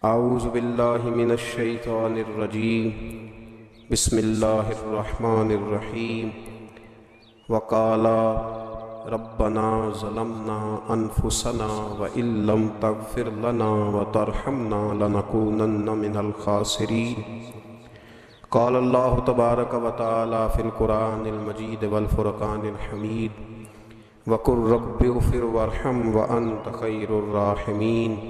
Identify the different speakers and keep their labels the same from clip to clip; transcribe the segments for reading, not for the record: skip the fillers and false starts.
Speaker 1: اعوذ باللہ من الشیطان الرجیم بسم اللہ الرحمن الرحیم وقالا ربنا ظلمنا انفسنا وان لم تغفر لنا وترحمنا لنکونن من الخاسرین قال اللہ تبارک وتعالی فی القرآن المجید والفرقان الحمید وقل رب اغفر وارحم وانت خیر الراحمین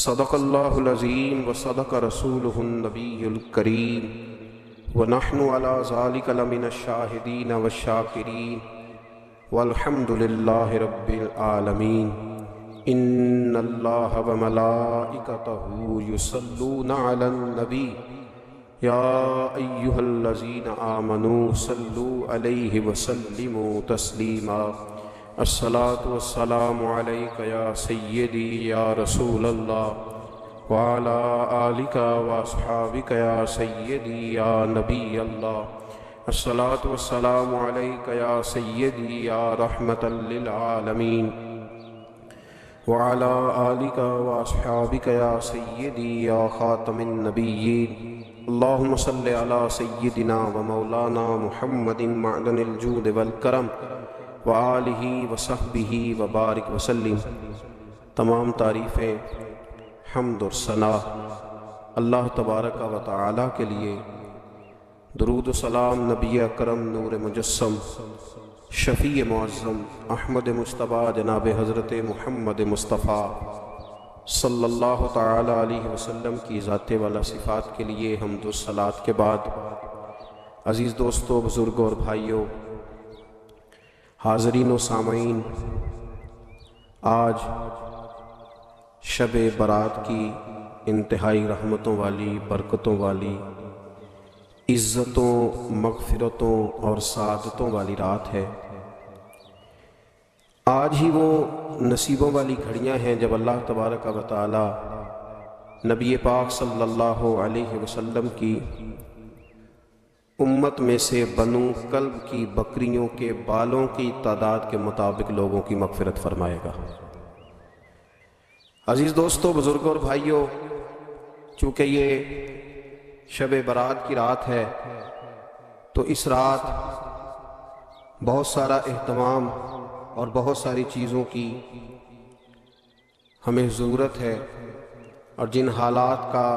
Speaker 1: صدق اللہ العظیم وصدق رسولہ النبی الکریم ونحن علی ذلک لمن الشاہدین والشاکرین والحمد للہ رب العالمین ان اللہ وملائکتہ یصلون علی النبی یا ایہا الذین آمنوا صلوا علیہ وسلموا تسلیما الصلاة والسلام علیک یا سیدی یا رسول اللہ وعلا آلک واصحابک یا سیدی یا نبی اللہ الصلاة والسلام علیک یا سیدی یا رحمتا للعالمین وعلا آلک واصحابک یا سیدی یا خاتم النبیین اللہم صلی علی سیدنا و مولانا محمد معدن الجود والکرم وآلہ وصحبہ وبارک وسلم۔ تمام تعریفیں حمد اور ثنا اللہ تبارک و تعالی کے لیے، درود و سلام نبی اکرم نور مجسم شفیع معظم احمد مجتبیٰ جناب حضرت محمد مصطفیٰ صلی اللہ تعالی علیہ وسلم کی ذات والا صفات کے لیے حمد و صلوات کے بعد، عزیز دوستو، بزرگوں اور بھائیوں، حاضرین و سامعین، آج شب برات کی انتہائی رحمتوں والی، برکتوں والی، عزتوں، مغفرتوں اور سعادتوں والی رات ہے۔ آج ہی وہ نصیبوں والی گھڑیاں ہیں جب اللہ تبارک و تعالی نبی پاک صلی اللہ علیہ وسلم کی امت میں سے بنو کلب کی بکریوں کے بالوں کی تعداد کے مطابق لوگوں کی مغفرت فرمائے گا۔ عزیز دوستو، بزرگوں اور بھائیوں، چونکہ یہ شب برات کی رات ہے تو اس رات بہت سارا اہتمام اور بہت ساری چیزوں کی ہمیں ضرورت ہے، اور جن حالات کا،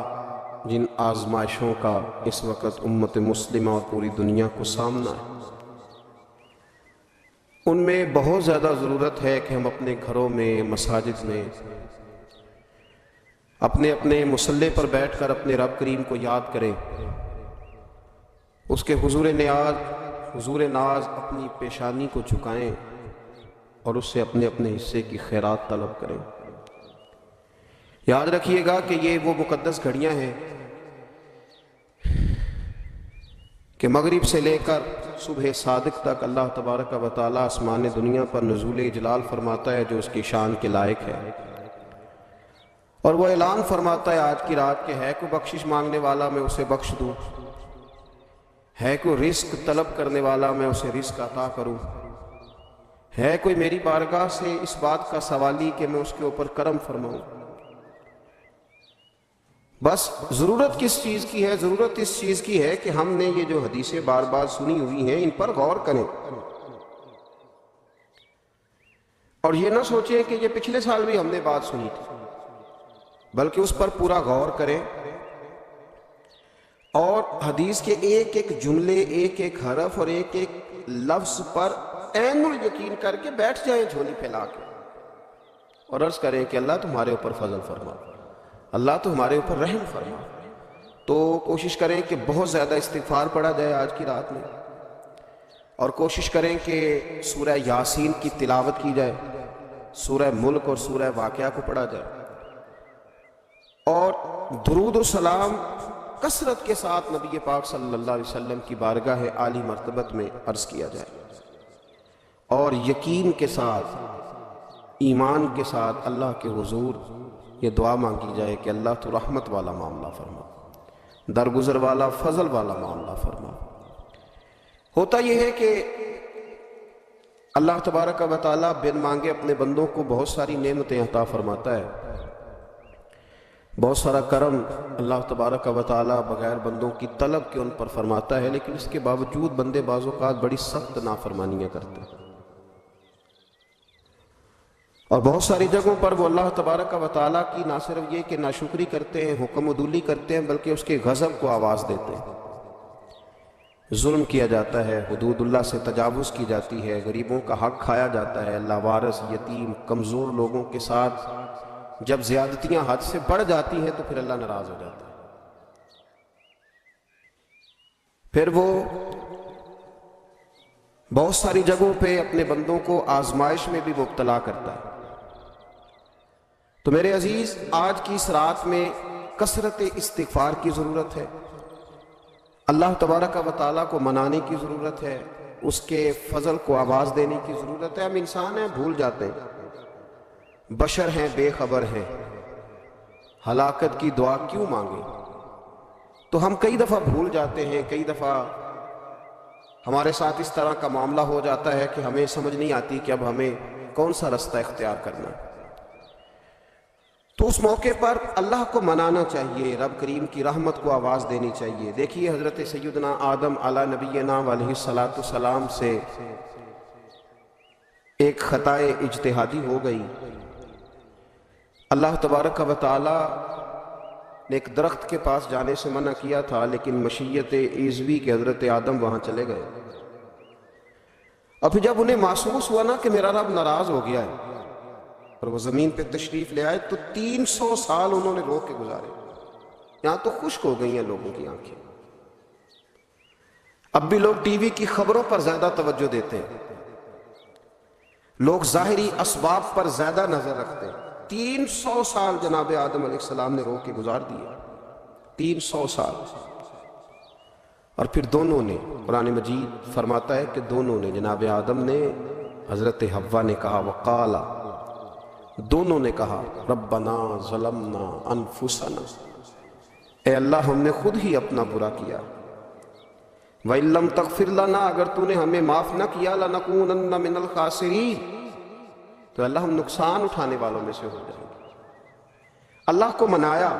Speaker 1: جن آزمائشوں کا اس وقت امت مسلمہ اور پوری دنیا کو سامنا ہے، ان میں بہت زیادہ ضرورت ہے کہ ہم اپنے گھروں میں، مساجد میں، اپنے مصلی پر بیٹھ کر اپنے رب کریم کو یاد کریں، اس کے حضور ناز اپنی پیشانی کو جھکائیں اور اس سے اپنے حصے کی خیرات طلب کریں۔ یاد رکھیے گا کہ یہ وہ مقدس گھڑیاں ہیں کہ مغرب سے لے کر صبح صادق تک اللہ تبارک و تعالی آسمان دنیا پر نزول جلال فرماتا ہے جو اس کی شان کے لائق ہے، اور وہ اعلان فرماتا ہے آج کی رات کہ ہے کوئی بخشش مانگنے والا میں اسے بخش دوں، ہے کوئی رزق طلب کرنے والا میں اسے رزق عطا کروں، ہے کوئی میری بارگاہ سے اس بات کا سوالی کہ میں اس کے اوپر کرم فرماؤں۔ بس ضرورت کس چیز کی ہے؟ ضرورت اس چیز کی ہے کہ ہم نے یہ جو حدیثیں بار بار سنی ہوئی ہیں ان پر غور کریں، اور یہ نہ سوچیں کہ یہ پچھلے سال بھی ہم نے بات سنی تھی، بلکہ اس پر پورا غور کریں اور حدیث کے ایک ایک جملے، ایک ایک حرف اور ایک ایک لفظ پر عین الیقین کر کے بیٹھ جائیں جھولی پھیلا کے، اور عرض کریں کہ اللہ تمہارے اوپر فضل فرما، اللہ تو ہمارے اوپر رحم فرما۔ تو کوشش کریں کہ بہت زیادہ استغفار پڑھا جائے آج کی رات میں، اور کوشش کریں کہ سورہ یاسین کی تلاوت کی جائے، سورہ ملک اور سورہ واقعہ کو پڑھا جائے، اور درود و سلام کثرت کے ساتھ نبی پاک صلی اللہ علیہ وسلم کی بارگاہ عالی مرتبت میں عرض کیا جائے، اور یقین کے ساتھ، ایمان کے ساتھ اللہ کے حضور یہ دعا مانگی جائے کہ اللہ تو رحمت والا معاملہ فرما، درگزر والا، فضل والا معاملہ فرما۔ ہوتا یہ ہے کہ اللہ تبارک و تعالیٰ بن مانگے اپنے بندوں کو بہت ساری نعمتیں عطا فرماتا ہے، بہت سارا کرم اللہ تبارک و تعالیٰ بغیر بندوں کی طلب کے ان پر فرماتا ہے، لیکن اس کے باوجود بندے بعض اوقات بڑی سخت نافرمانیاں کرتے ہیں، اور بہت ساری جگہوں پر وہ اللہ تبارک و تعالیٰ کی نہ صرف یہ کہ ناشکری کرتے ہیں، حکم عدولی کرتے ہیں، بلکہ اس کے غضب کو آواز دیتے ہیں۔ ظلم کیا جاتا ہے، حدود اللہ سے تجاوز کی جاتی ہے، غریبوں کا حق کھایا جاتا ہے، لاوارث، یتیم، کمزور لوگوں کے ساتھ جب زیادتیاں حد سے بڑھ جاتی ہیں تو پھر اللہ ناراض ہو جاتا ہے، پھر وہ بہت ساری جگہوں پہ اپنے بندوں کو آزمائش میں بھی مبتلا کرتا ہے۔ تو میرے عزیز، آج کی اس رات میں کثرت استغفار کی ضرورت ہے، اللہ تبارک و تعالیٰ کو منانے کی ضرورت ہے، اس کے فضل کو آواز دینے کی ضرورت ہے۔ ہم انسان ہیں، بھول جاتے ہیں، بشر ہیں، بے خبر ہیں، ہلاکت کی دعا کیوں مانگے؟ تو ہم کئی دفعہ بھول جاتے ہیں، کئی دفعہ ہمارے ساتھ اس طرح کا معاملہ ہو جاتا ہے کہ ہمیں سمجھ نہیں آتی کہ اب ہمیں کون سا رستہ اختیار کرنا ہے۔ تو اس موقع پر اللہ کو منانا چاہیے، رب کریم کی رحمت کو آواز دینی چاہیے۔ دیکھیے حضرت سیدنا آدم علیہ نبینا علیہ السلام سے ایک خطا اجتہادی ہو گئی، اللہ تبارک و تعالی نے ایک درخت کے پاس جانے سے منع کیا تھا، لیکن مشیت عزوی کے حضرت آدم وہاں چلے گئے، اور پھر جب انہیں محسوس ہوا نا کہ میرا رب ناراض ہو گیا ہے اور وہ زمین پہ تشریف لے آئے، تو 300 سال انہوں نے رو کے گزارے، یہاں تو خشک ہو گئی ہیں لوگوں کی آنکھیں۔ اب بھی لوگ ٹی وی کی خبروں پر زیادہ توجہ دیتے ہیں، لوگ ظاہری اسباب پر زیادہ نظر رکھتے ہیں۔ 300 سال جناب آدم علیہ السلام نے رو کے گزار دیے، 300 سال، اور پھر دونوں نے، قرآن مجید فرماتا ہے کہ دونوں نے، جناب آدم نے، حضرت حوا نے کہا، وقالا، دونوں نے کہا، ربنا ظلمنا انفسنا، اے اللہ ہم نے خود ہی اپنا برا کیا، وَإِن لَّمْ تَغْفِرْ لَنَا، اگر تو نے ہمیں معاف نہ کیا، لَنَكُونَنَّ مِنَ الْخَاسِرِينَ، تو اللہ ہم نقصان اٹھانے والوں میں سے ہو جائیں گے۔ اللہ کو منایا،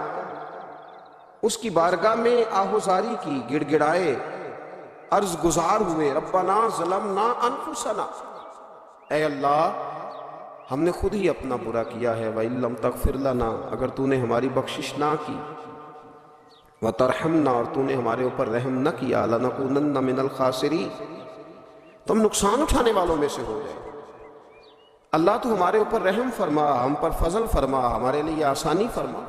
Speaker 1: اس کی بارگاہ میں آہوزاری کی، گڑ گڑائے، عرض گزار ہوئے، ربنا ظلمنا انفسنا، اے اللہ ہم نے خود ہی اپنا برا کیا ہے، وَإِن لَّمْ تَغْفِرْ لَنَا، اگر تو نے ہماری بخشش نہ کی، وَتَرْحَمْنَا، اور تو نے ہمارے اوپر رحم نہ کیا، لَنَكُونَنَّ مِنَ الْخَاسِرِينَ، تو ہم نقصان اٹھانے والوں میں سے ہو جائیں۔ اللہ تو ہمارے اوپر رحم فرما، ہم پر فضل فرما، ہمارے لیے آسانی فرما۔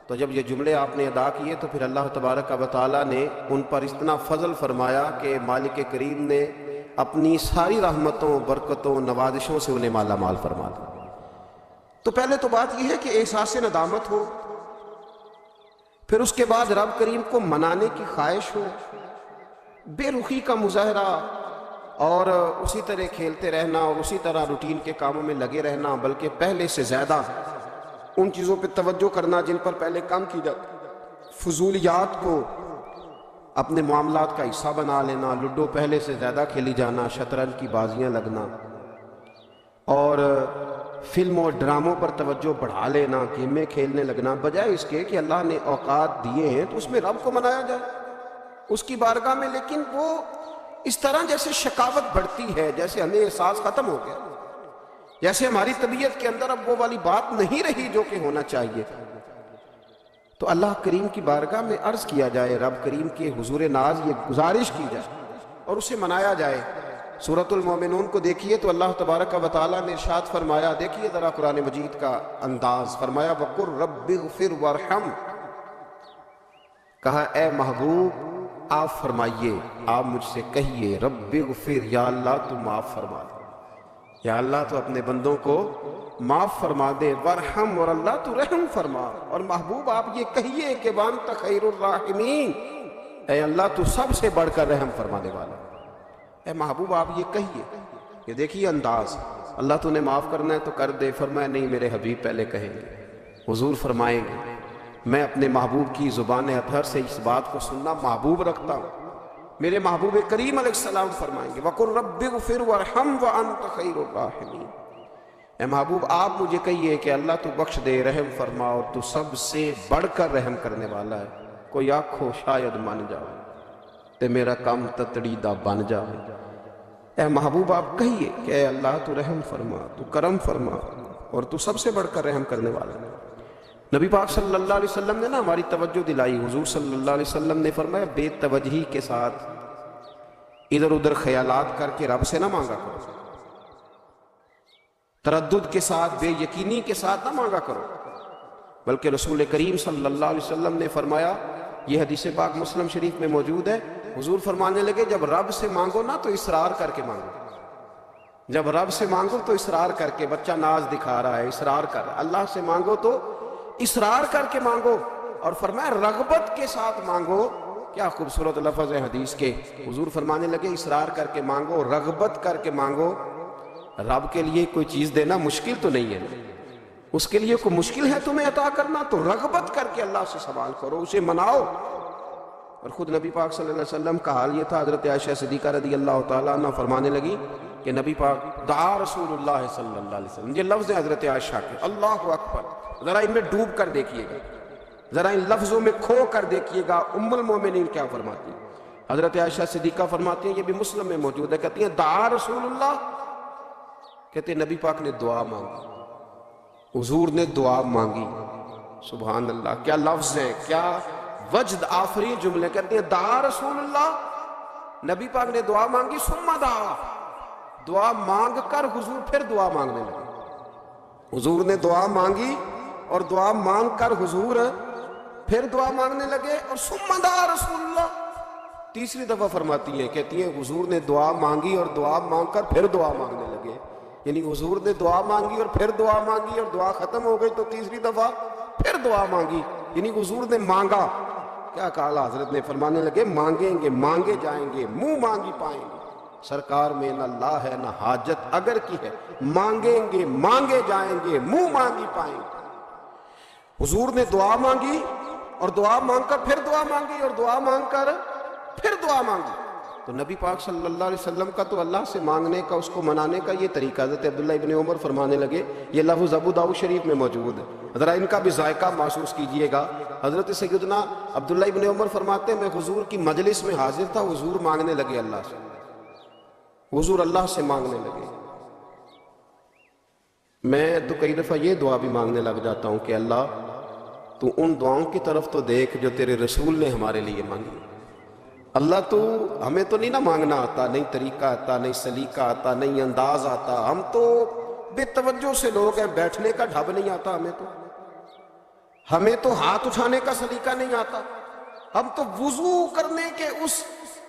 Speaker 1: تو جب یہ جملے آپ نے ادا کیے تو پھر اللہ تبارک و تعالیٰ نے ان پر اتنا فضل فرمایا کہ مالک کریم نے اپنی ساری رحمتوں، برکتوں، نوازشوں سے انہیں مالا مال فرما دیا۔ تو پہلے تو بات یہ ہے کہ احساس ندامت ہو، پھر اس کے بعد رب کریم کو منانے کی خواہش ہو، بے رخی کا مظاہرہ، اور اسی طرح کھیلتے رہنا اور اسی طرح روٹین کے کاموں میں لگے رہنا، بلکہ پہلے سے زیادہ ان چیزوں پہ توجہ کرنا جن پر پہلے کام کی جاتی، فضولیات کو اپنے معاملات کا حصہ بنا لینا، لوڈو پہلے سے زیادہ کھیلی جانا، شطرنج کی بازیاں لگنا، اور فلموں اور ڈراموں پر توجہ بڑھا لینا، گیمیں کھیلنے لگنا، بجائے اس کے کہ اللہ نے اوقات دیے ہیں تو اس میں رب کو منایا جائے اس کی بارگاہ میں۔ لیکن وہ اس طرح جیسے شکاوت بڑھتی ہے، جیسے ہمیں احساس ختم ہو گیا، جیسے ہماری طبیعت کے اندر اب وہ والی بات نہیں رہی جو کہ ہونا چاہیے، تو اللہ کریم کی بارگاہ میں عرض کیا جائے، رب کریم کے حضور ناز یہ گزارش کی جائے اور اسے منایا جائے۔ سورۃ المومنون کو دیکھیے تو اللہ تبارک و تعالیٰ نے ارشاد فرمایا، دیکھیے ذرا قرآن مجید کا انداز، فرمایا وَقُلْ رَبِّ اغْفِرْ وَارْحَمْ، کہا اے محبوب آپ فرمائیے، آپ مجھ سے کہیے، رب اغفر، یا اللہ تو معاف فرما دے، یا اللہ تو اپنے بندوں کو معاف فرما دے، ورحم، اور اللہ تو رحم فرما، اور محبوب آپ یہ کہیے کہ وانت خیر الراحمین، اے اللہ تو سب سے بڑھ کر رحم فرمانے والا، اے محبوب آپ یہ کہیے۔ یہ دیکھیے انداز، اللہ تو نے معاف کرنا ہے تو کر دے، فرمایا نہیں میرے حبیب پہلے کہیں گے، حضور فرمائیں گے، میں اپنے محبوب کی زبان اطہر سے اس بات کو سننا محبوب رکھتا ہوں، میرے محبوب کریم علیہ السلام فرمائیں گے وَقُلْ رَبِّ اغْفِرْ وَارْحَمْ وَأَنْتَ خَيْرُ الرَّاحِمِينَ، اے محبوب آپ مجھے کہیے کہ اللہ تو بخش دے، رحم فرما، اور تو سب سے بڑھ کر رحم کرنے والا ہے، کوئی آنکھو شاید مان جاؤ تے میرا کام تتڑی دا بن جاؤ۔ اے محبوب آپ کہیے کہ اے اللہ تو رحم فرما، تو کرم فرما، اور تو سب سے بڑھ کر رحم کرنے والا ہے۔ نبی پاک صلی اللہ علیہ وسلم نے نا ہماری توجہ دلائی۔ حضور صلی اللہ علیہ وسلم نے فرمایا بے توجہی کے ساتھ ادھر ادھر خیالات کر کے رب سے نہ مانگا کرو، تردد کے ساتھ، بے یقینی کے ساتھ نہ مانگا کرو، بلکہ رسول کریم صلی اللہ علیہ وسلم نے فرمایا، یہ حدیث پاک مسلم شریف میں موجود ہے، حضور فرمانے لگے جب رب سے مانگو نا تو اصرار کر کے مانگو، جب رب سے مانگو تو اصرار کر کے، بچہ ناز دکھا رہا ہے اصرار کر رہا ہے، اللہ سے مانگو تو اصرار کر کے مانگو، اور فرمایا رغبت کے ساتھ مانگو۔ کیا خوبصورت لفظ ہے حدیث کے، حضور فرمانے لگے اصرار کر کے مانگو، رغبت کر کے مانگو۔ رب کے لیے کوئی چیز دینا مشکل تو نہیں ہے، اس کے لیے کوئی مشکل ہے تمہیں عطا کرنا، تو رغبت کر کے اللہ سے سوال کرو، اسے مناؤ۔ اور خود نبی پاک صلی اللہ علیہ وسلم کا حال یہ تھا، حضرت عائشہ صدیقہ رضی اللہ تعالیٰ عنہ فرمانے لگی کہ نبی پاک دعا رسول اللہ صلی اللہ علیہ وسلم، یہ لفظ ہیں حضرت عائشہ کے، اللہ اکبر، ذرا ان میں ڈوب کر دیکھیے گا، ذرا ان لفظوں میں کھو کر دیکھیے گا ام المومنین کیا فرماتی ہیں۔ حضرت عائشہ صدیقہ فرماتی ہیں، یہ بھی مسلم میں موجود ہے، کہتی ہیں دعا رسول اللہ، کہتے ہیں نبی پاک نے دعا مانگی، حضور نے دعا مانگی، سبحان اللہ، کیا لفظ ہیں، کیا وجد آفری جملے، کہتے ہیں دعا رسول اللہ، نبی پاک نے دعا مانگی، ثم دعا، دعا مانگ کر حضور پھر دعا مانگنے لگے، حضور نے دعا مانگی اور دعا مانگ کر حضور پھر دعا مانگنے لگے، اور ثم دعا رسول اللہ، تیسری دفعہ فرماتی ہیں، کہتی ہیں حضور نے دعا مانگی اور دعا مانگ کر پھر دعا مانگنے لگے، یعنی حضور نے دعا مانگی اور پھر دعا مانگی، اور دعا ختم ہو گئی تو تیسری دفعہ پھر دعا مانگی، یعنی حضور نے مانگا۔ کیا کہا حضرت نے، فرمانے لگے مانگیں گے مانگے جائیں گے، منہ مانگی پائیں گے، سرکار میں نہ لا ہے نہ حاجت اگر کی ہے، مانگیں گے مانگے جائیں گے، منہ مانگی پائیں گے۔ حضور نے دعا مانگی اور دعا مانگ کر پھر دعا مانگی، اور دعا مانگ کر پھر دعا مانگی، تو نبی پاک صلی اللہ علیہ وسلم کا تو اللہ سے مانگنے کا، اس کو منانے کا یہ طریقہ۔ حضرت عبداللہ ابن عمر فرمانے لگے، یہ لفظ ابو داؤد شریف میں موجود ہے، ذرا ان کا بھی ذائقہ محسوس کیجئے گا۔ حضرت سیدنا عبداللہ ابن عمر فرماتے ہیں میں حضور کی مجلس میں حاضر تھا، حضور مانگنے لگے اللہ سے، حضور اللہ سے مانگنے لگے۔ میں تو کئی دفعہ یہ دعا بھی مانگنے لگ جاتا ہوں کہ اللہ تو ان دعاؤں کی طرف تو دیکھ جو تیرے رسول نے ہمارے لیے مانگی۔ اللہ تو ہمیں تو نہیں نہ مانگنا آتا، نہیں طریقہ آتا، نہیں سلیقہ آتا، نہیں انداز آتا، ہم تو بے توجہ سے لوگ ہیں، بیٹھنے کا ڈھب نہیں آتا ہمیں تو ہاتھ اٹھانے کا سلیقہ نہیں آتا، ہم تو وضو کرنے کے اس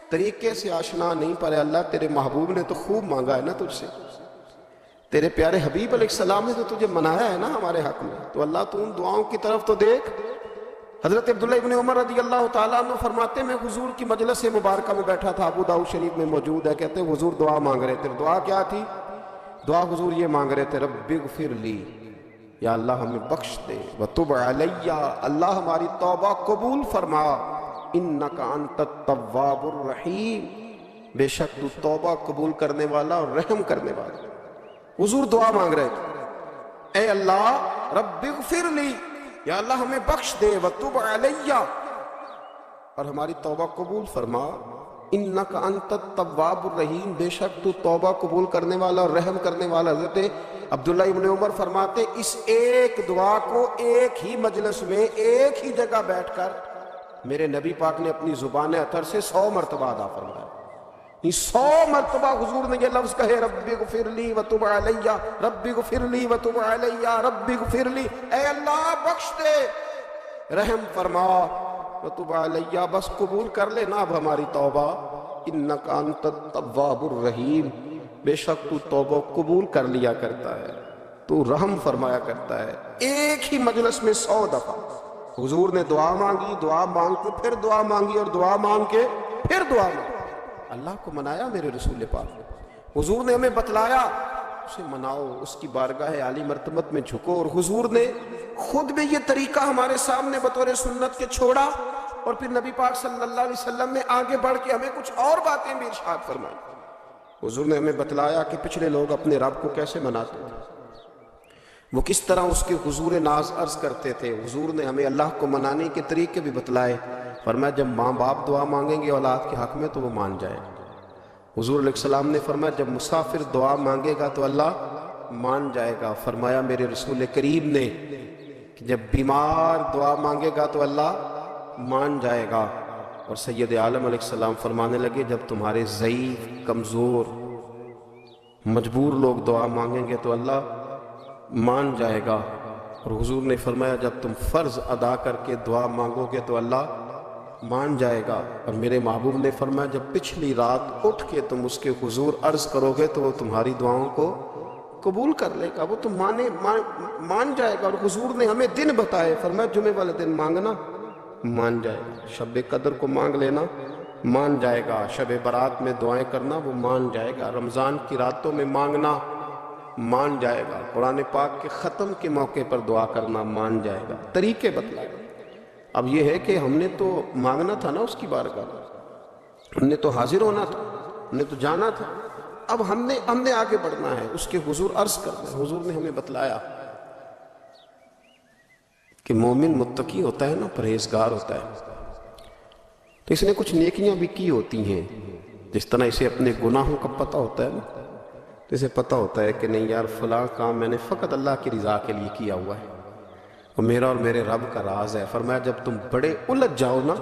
Speaker 1: طریقے سے آشنا نہیں، پر اللہ تیرے محبوب نے تو خوب مانگا ہے نا تجھ سے، تیرے پیارے حبیب علیہ السلام نے تو تجھے منایا ہے نا ہمارے حق میں، تو اللہ تو ان دعاؤں کی طرف تو دیکھ۔ حضرت عبداللہ ابن عمر رضی اللہ تعالیٰ عنہ فرماتے ہیں میں حضور کی مجلس مبارکہ میں بیٹھا تھا، ابو داؤد شریف میں موجود ہے، کہتے ہیں حضور دعا مانگ رہے تھے، دعا کیا تھی؟ دعا حضور یہ مانگ رہے تھے رب اغفر لی، یا اللہ ہمیں بخش دے، وتب علیہ، اللہ ہماری توبہ قبول فرما، انک انت التواب الرحیم، بے شک تو توبہ قبول کرنے والا اور رحم کرنے والا۔ حضور دعا مانگ رہے تھے، اے اللہ رب اغفر لی، یا اللہ ہمیں بخش دے، وتب علیہ، اور ہماری توبہ قبول فرما، انک انت التواب الرحیم، بے شک تو توبہ قبول کرنے والا اور رحم کرنے والا۔ حضرت عبداللہ ابن عمر فرماتے اس ایک دعا کو ایک ہی مجلس میں ایک ہی جگہ بیٹھ کر میرے نبی پاک نے اپنی زبان اطہر سے 100 مرتبہ ادا فرمایا، 100 مرتبہ حضور نے یہ لفظ کہے رب اغفر لی وتب علیہ، رب اغفر لی وتب علیہ، رب اغفر لی، اے اللہ بخش دے، رحم فرما، وتب علیہ، بس قبول کر لے نا اب ہماری توبہ، انک انت التواب الرحیم، بے شک تو توبہ قبول کر لیا کرتا ہے، تو رحم فرمایا کرتا ہے۔ ایک ہی مجلس میں 100 دفعہ حضور نے دعا مانگی، دعا مانگ کے پھر دعا مانگی، اور دعا مانگ کے پھر دعا مانگی، اللہ کو منایا میرے رسول پاک، حضور نے ہمیں بتلایا اسے مناؤ، اس کی بارگاہ عالی مرتبت میں جھکو، اور حضور نے خود بھی یہ طریقہ ہمارے سامنے بطور سنت کے چھوڑا، اور پھر نبی پاک صلی اللہ علیہ وسلم نے آگے بڑھ کے ہمیں کچھ اور باتیں بھی ارشاد فرمائی۔ حضور نے ہمیں بتلایا کہ پچھلے لوگ اپنے رب کو کیسے مناتے تھے، وہ کس طرح اس کے حضور ناز عرض کرتے تھے. حضور نے ہمیں اللہ کو منانے کے طریقے بھی بتلائے. فرمایا جب ماں باپ دعا مانگیں گے اولاد کے حق میں تو وہ مان جائے. حضور علیہ السلام نے فرمایا جب مسافر دعا مانگے گا تو اللہ مان جائے گا. فرمایا میرے رسول کریم نے کہ جب بیمار دعا مانگے گا تو اللہ مان جائے گا. اور سید عالم علیہ السلام فرمانے لگے جب تمہارے ضعیف، کمزور، مجبور لوگ دعا مانگیں گے تو اللہ مان جائے گا. اور حضور نے فرمایا جب تم فرض ادا کر کے دعا مانگو گے تو اللہ مان جائے گا. اور میرے محبوب نے فرمایا جب پچھلی رات اٹھ کے تم اس کے حضور عرض کرو گے تو وہ تمہاری دعاؤں کو قبول کر لے گا، وہ تم مان جائے گا. اور حضور نے ہمیں دن بتائے. فرمایا جمعے والے دن مانگنا مان جائے گا، شب قدر کو مانگ لینا مان جائے گا، شب برات میں دعائیں کرنا وہ مان جائے گا، رمضان کی راتوں میں مانگنا مان جائے گا، قرآن پاک کے ختم کے موقع پر دعا کرنا مان جائے گا. طریقے بتلائے. اب یہ ہے کہ ہم نے تو مانگنا تھا نا اس کی بارگاہ میں، ہم نے تو حاضر ہونا تھا، ہم نے تو جانا تھا. اب ہم نے آگے بڑھنا ہے، اس کے حضور عرض کرنا ہے. حضور نے ہمیں بتلایا کہ مومن متقی ہوتا ہے نا، پرہیزگار ہوتا ہے تو اس نے کچھ نیکیاں بھی کی ہوتی ہیں. جس طرح اسے اپنے گناہوں کا پتہ ہوتا ہے نا، تو اسے پتہ ہوتا ہے کہ نہیں یار فلاں کام میں نے فقط اللہ کی رضا کے لیے کیا ہوا ہے، وہ میرا اور میرے رب کا راز ہے. فرمایا جب تم بڑے الجھ جاؤ نا،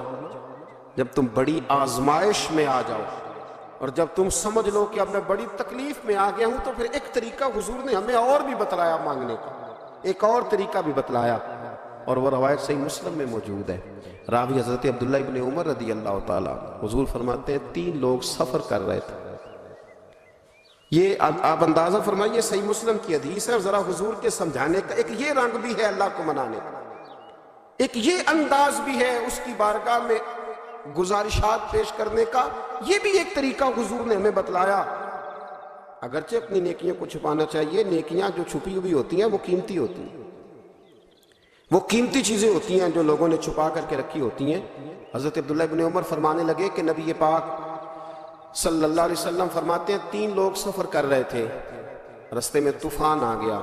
Speaker 1: جب تم بڑی آزمائش میں آ جاؤ اور جب تم سمجھ لو کہ اب میں بڑی تکلیف میں آ گیا ہوں، تو پھر ایک طریقہ حضور نے ہمیں اور بھی بتلایا مانگنے کا، ایک اور طریقہ بھی بتلایا. اور وہ روایت صحیح مسلم میں موجود ہے. راوی حضرت عبداللہ ابن عمر رضی اللہ تعالیٰ. حضور فرماتے ہیں 3 لوگ سفر کر رہے تھے. یہ آپ اندازہ فرمائیے صحیح مسلم کی حدیث ہے، اور ذرا حضور کے سمجھانے کا ایک یہ رنگ بھی ہے اللہ کو منانے کا، ایک یہ انداز بھی ہے اس کی بارگاہ میں گزارشات پیش کرنے کا. یہ بھی ایک طریقہ حضور نے ہمیں بتلایا. اگرچہ اپنی نیکیوں کو چھپانا چاہیے، نیکیاں جو چھپی ہوئی ہوتی ہیں وہ قیمتی ہوتی ہیں، وہ قیمتی چیزیں ہوتی ہیں جو لوگوں نے چھپا کر کے رکھی ہوتی ہیں. حضرت عبداللہ ابن عمر فرمانے لگے کہ نبی پاک صلی اللہ علیہ وسلم فرماتے ہیں 3 لوگ سفر کر رہے تھے، رستے میں طوفان آ گیا،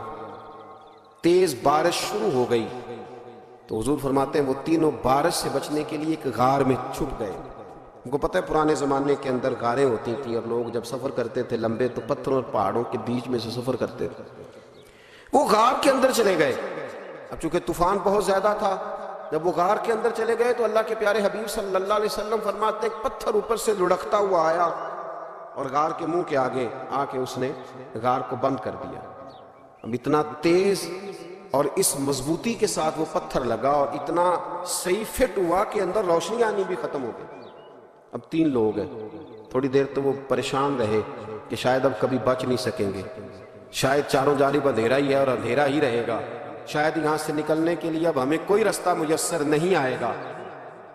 Speaker 1: تیز بارش شروع ہو گئی. تو حضور فرماتے ہیں وہ تینوں بارش سے بچنے کے لیے ایک غار میں چھپ گئے. ان کو پتہ ہے پرانے زمانے کے اندر غاریں ہوتی تھیں، اور لوگ جب سفر کرتے تھے لمبے تو پتھروں اور پہاڑوں کے بیچ میں سے سفر کرتے تھے. وہ غار کے اندر چلے گئے. اب چونکہ طوفان بہت زیادہ تھا، جب وہ غار کے اندر چلے گئے تو اللہ کے پیارے حبیب صلی اللہ علیہ وسلم فرماتے ہیں ایک پتھر اوپر سے لڑکتا ہوا آیا اور غار کے منہ کے آگے آ کے اس نے غار کو بند کر دیا. اب اتنا تیز اور اس مضبوطی کے ساتھ وہ پتھر لگا اور اتنا صحیح فٹ ہوا کہ اندر روشنی آنی بھی ختم ہو گئی. اب 3 لوگ ہیں. تھوڑی دیر تو وہ پریشان رہے کہ شاید اب کبھی بچ نہیں سکیں گے، شاید چاروں جانب اندھیرا ہی ہے اور اندھیرا ہی رہے گا، شاید یہاں سے نکلنے کے لیے اب ہمیں کوئی رستہ میسر نہیں آئے گا.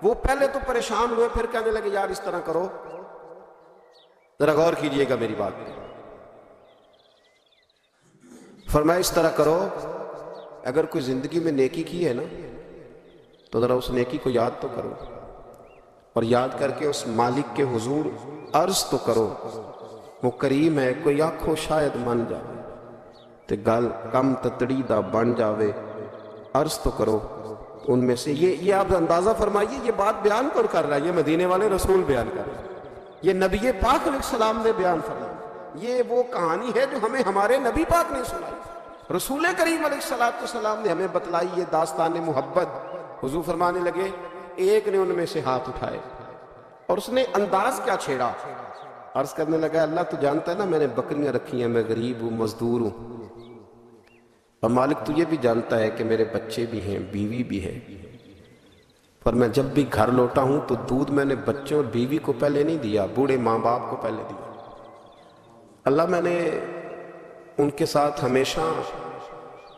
Speaker 1: وہ پہلے تو پریشان ہوئے، پھر کہنے لگے یار اس طرح کرو، ذرا غور کیجئے گا میری بات پہ. فرمایا اس طرح کرو، اگر کوئی زندگی میں نیکی کی ہے نا تو ذرا اس نیکی کو یاد تو کرو، اور یاد کر کے اس مالک کے حضور عرض تو کرو. وہ کریم ہے، کوئی آنکھوں شاید من جائے تے گل کم تتڑی دا بن جاوے. عرض تو کرو. ان میں سے یہ آپ اندازہ فرمائیے یہ بات بیان کر رہا ہے، یہ مدینے والے رسول بیان کر رہے ہیں، یہ نبی پاک علیہ السلام نے بیان فرمایا. یہ وہ کہانی ہے جو ہمیں ہمارے نبی پاک نے سنائی، رسول کریم علیہ السلام نے ہمیں بتلائی، یہ داستان محبت. حضور فرمانے لگے ایک نے ان میں سے ہاتھ اٹھائے اور اس نے انداز کیا چھیڑا. عرض کرنے لگا اللہ تو جانتا ہے نا میں نے بکریاں رکھی ہیں، میں غریب ہوں، مزدور ہوں، اور مالک تجھے بھی جانتا ہے کہ میرے بچے بھی ہیں، بیوی بھی ہے، پر میں جب بھی گھر لوٹا ہوں تو دودھ میں نے بچوں اور بیوی کو پہلے نہیں دیا، بوڑھے ماں باپ کو پہلے دیا. اللہ میں نے ان کے ساتھ ہمیشہ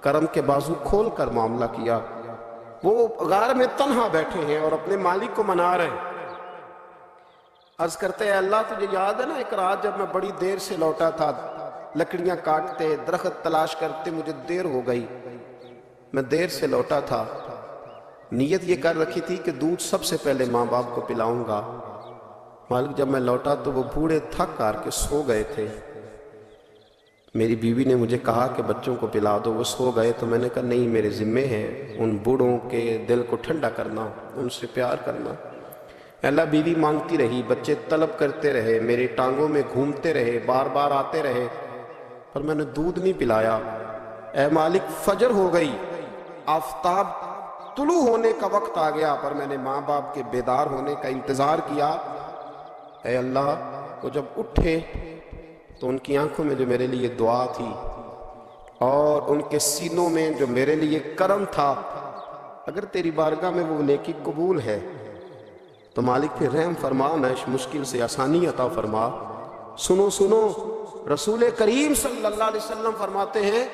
Speaker 1: کرم کے بازو کھول کر معاملہ کیا. وہ غار میں تنہا بیٹھے ہیں اور اپنے مالک کو منا رہے ہیں. عرض کرتے ہیں اللہ تجھے یاد ہے نا ایک رات جب میں بڑی دیر سے لوٹا تھا، لکڑیاں کاٹتے، درخت تلاش کرتے، مجھے دیر ہو گئی، میں دیر سے لوٹا تھا، نیت یہ کر رکھی تھی کہ دودھ سب سے پہلے ماں باپ کو پلاؤں گا. مالک جب میں لوٹا تو وہ بوڑھے تھک کر کے سو گئے تھے. میری بیوی نے مجھے کہا کہ بچوں کو پلا دو، وہ سو گئے، تو میں نے کہا نہیں، میرے ذمے ہے ان بوڑھوں کے دل کو ٹھنڈا کرنا، ان سے پیار کرنا۔ اللہ بیوی مانگتی رہی، بچے طلب کرتے رہے، میری ٹانگوں میں گھومتے رہے، بار بار آتے رہے، پر میں نے دودھ نہیں پلایا۔ اے مالک، فجر ہو گئی، آفتاب طلوع ہونے کا وقت آ گیا، پر میں نے ماں باپ کے بیدار ہونے کا انتظار کیا۔ اے اللہ، وہ جب اٹھے تو ان کی آنکھوں میں جو میرے لیے دعا تھی اور ان کے سینوں میں جو میرے لیے کرم تھا، اگر تیری بارگاہ میں وہ نیکی قبول ہے تو مالک پھر رحم فرما، نہ اس مشکل سے آسانی عطا فرما۔ سنو سنو، رسول کریم صلی اللہ علیہ وسلم فرماتے ہیں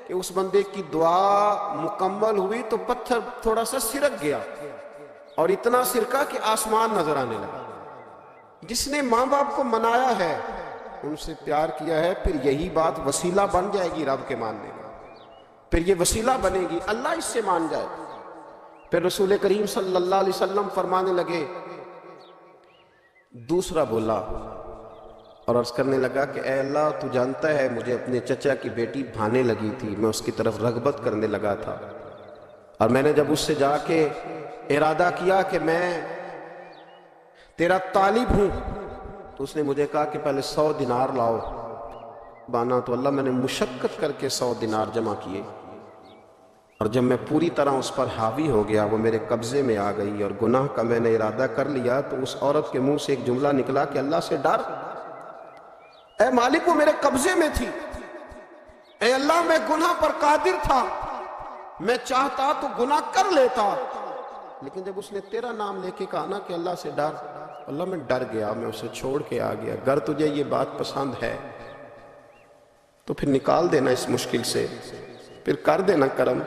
Speaker 1: کہ اس بندے کی دعا مکمل ہوئی تو پتھر تھوڑا سا سرک گیا، اور اتنا سرکا کہ آسمان نظر آنے لگا۔ جس نے ماں باپ کو منایا ہے، ان سے پیار کیا ہے، پھر یہی بات وسیلہ بن جائے گی رب کے ماننے کا، پھر یہ وسیلہ بنے گی اللہ اس سے مان جائے۔ پھر رسول کریم صلی اللہ علیہ وسلم فرمانے لگے، دوسرا بولا اور عرض کرنے لگا کہ اے اللہ، تو جانتا ہے مجھے اپنے چچا کی بیٹی بھانے لگی تھی، میں اس کی طرف رغبت کرنے لگا تھا، اور میں نے جب اس سے جا کے ارادہ کیا کہ میں تیرا طالب ہوں، تو اس نے مجھے کہا کہ پہلے 100 دینار لاؤ بانا، تو اللہ میں نے مشقت کر کے 100 دینار جمع کیے، اور جب میں پوری طرح اس پر حاوی ہو گیا، وہ میرے قبضے میں آ گئی اور گناہ کا میں نے ارادہ کر لیا، تو اس عورت کے منہ سے ایک جملہ نکلا کہ اللہ سے ڈر۔ اے مالک، وہ میرے قبضے میں تھی، اے اللہ، میں گناہ پر قادر تھا، میں چاہتا تو گناہ کر لیتا، لیکن جب اس نے تیرا نام لے کے کہا نا کہ اللہ سے ڈر، اللہ میں ڈر گیا، میں اسے چھوڑ کے آ گیا۔ اگر تجھے یہ بات پسند ہے تو پھر نکال دینا اس مشکل سے، پھر کر دینا کرم۔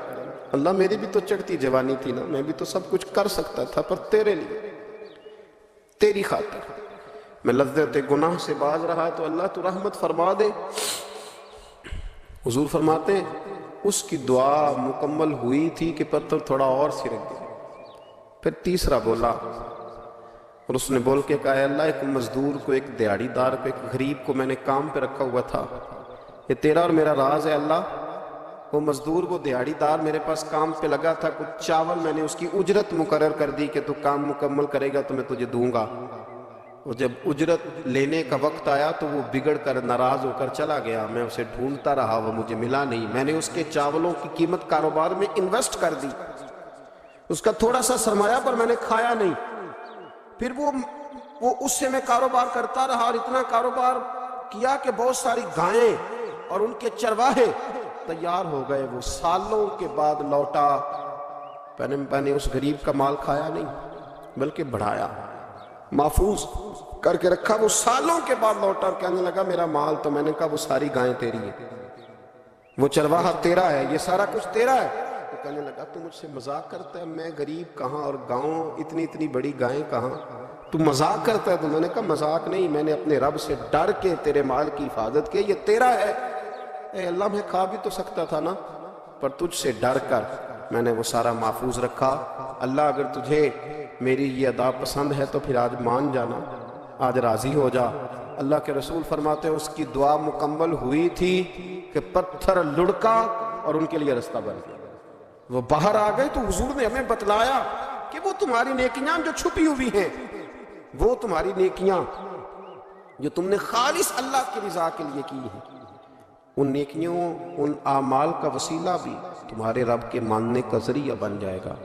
Speaker 1: اللہ، میری بھی تو چڑھتی جوانی تھی نا، میں بھی تو سب کچھ کر سکتا تھا، پر تیرے لیے، تیری خاطر میں لذت گناہ سے باز رہا، تو اللہ تو رحمت فرما دے۔ حضور فرماتے ہیں اس کی دعا مکمل ہوئی تھی کہ پتھر تھوڑا اور سرک گیا۔ پھر تیسرا بولا، اور اس نے بول کے کہا، اے اللہ، ایک مزدور کو، ایک دیہڑی دار کو، ایک غریب کو میں نے کام پہ رکھا ہوا تھا، یہ تیرا اور میرا راز ہے اللہ۔ وہ مزدور، وہ دیہڑی دار میرے پاس کام پہ لگا تھا، کچھ چاول میں نے اس کی اجرت مقرر کر دی کہ تو کام مکمل کرے گا تو میں تجھے دوں گا، اور جب اجرت لینے کا وقت آیا تو وہ بگڑ کر ناراض ہو کر چلا گیا، میں اسے ڈھونڈتا رہا، وہ مجھے ملا نہیں، میں نے اس کے چاولوں کی قیمت کاروبار میں انویسٹ کر دی، اس کا تھوڑا سا سرمایہ پر میں نے کھایا نہیں، پھر وہ اس سے میں کاروبار کرتا رہا، اور اتنا کاروبار کیا کہ بہت ساری گائیں اور ان کے چرواہے تیار ہو گئے، وہ سالوں کے بعد لوٹا، میں نے اس غریب کا مال کھایا نہیں بلکہ بڑھایا، محفوظ کر کے رکھا، وہ سالوں کے بعد لوٹا اور کہنے لگا میرا مال، تو میں نے کہا وہ ساری گائیں تیری ہیں، وہ چرواہا تیرا ہے، یہ سارا کچھ تیرا ہے۔ وہ کہنے لگا تو مجھ سے مذاق کرتا ہے، میں غریب کہاں اور گاؤں اتنی بڑی گائیں کہاں، تو مذاق کرتا ہے؟ تو میں نے کہا مذاق نہیں، میں نے اپنے رب سے ڈر کے تیرے مال کی حفاظت کی، یہ تیرا ہے۔ اے اللہ، میں کھا بھی تو سکتا تھا نا، پر تجھ سے ڈر کر میں نے وہ سارا محفوظ رکھا۔ اللہ، اگر تجھے میری یہ ادا پسند ہے تو پھر آج مان جانا، آج راضی ہو جا۔ اللہ کے رسول فرماتے ہیں اس کی دعا مکمل ہوئی تھی کہ پتھر لڑکا اور ان کے لیے رستہ بن گیا، وہ باہر آ گئے۔ تو حضور نے ہمیں بتلایا کہ وہ تمہاری نیکیاں جو چھپی ہوئی ہیں، وہ تمہاری نیکیاں جو تم نے خالص اللہ کی رضا کے لیے کی ہیں، ان نیکیوں، ان اعمال کا وسیلہ بھی تمہارے رب کے ماننے کا ذریعہ بن جائے گا۔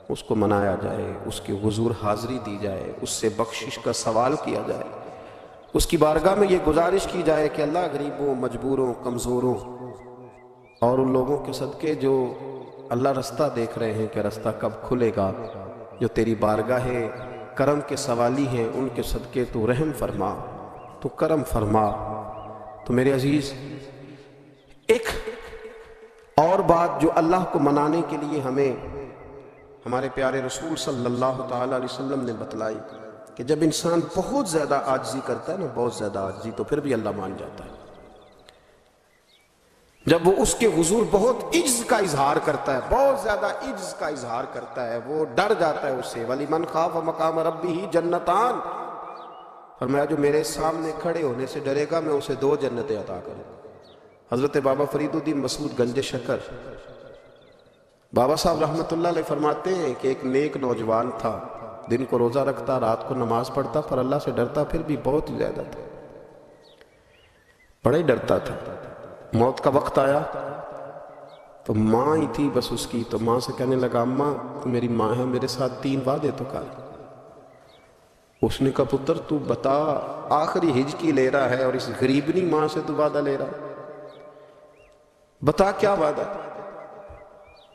Speaker 1: اس کو منایا جائے، اس کے حضور حاضری دی جائے، اس سے بخشش کا سوال کیا جائے، اس کی بارگاہ میں یہ گزارش کی جائے کہ اللہ، غریبوں، مجبوروں، کمزوروں اور ان لوگوں کے صدقے جو اللہ رستہ دیکھ رہے ہیں کہ رستہ کب کھلے گا، جو تیری بارگاہ کرم کے سوالی ہیں، ان کے صدقے تو رحم فرما، تو کرم فرما۔ تو میرے عزیز، ایک اور بات جو اللہ کو منانے کے لیے ہمیں ہمارے پیارے رسول صلی اللہ تعالیٰ علیہ وسلم نے بتلائی کہ جب انسان بہت زیادہ عاجزی کرتا ہے نا، بہت زیادہ عاجزی، تو پھر بھی اللہ مان جاتا ہے۔ جب وہ اس کے حضور بہت عجز کا اظہار کرتا ہے، بہت زیادہ عجز کا اظہار کرتا ہے، وہ ڈر جاتا ہے اس سے۔ وَلِمَنْ خَافَ مَقَامَ رَبِّهِ جَنَّتَانِ، فرمایا جو میرے سامنے کھڑے ہونے سے ڈرے گا میں اسے 2 جنتیں عطا کروں گا۔ حضرت بابا فرید الدین مسعود گنج شکر بابا صاحب رحمۃ اللہ علیہ فرماتے ہیں کہ ایک نیک نوجوان تھا، دن کو روزہ رکھتا، رات کو نماز پڑھتا، پر اللہ سے ڈرتا پھر بھی بہت ہی زیادہ تھا، بڑا ہی ڈرتا تھا۔ موت کا وقت آیا تو ماں ہی تھی بس اس کی، تو ماں سے کہنے لگا اماں تو میری ماں ہے، میرے ساتھ 3 وعدے تو کر۔ اس نے کہا پتر تو بتا، آخری ہجکی لے رہا ہے اور اس غریبنی ماں سے تو وعدہ لے رہا، بتا کیا وعدہ؟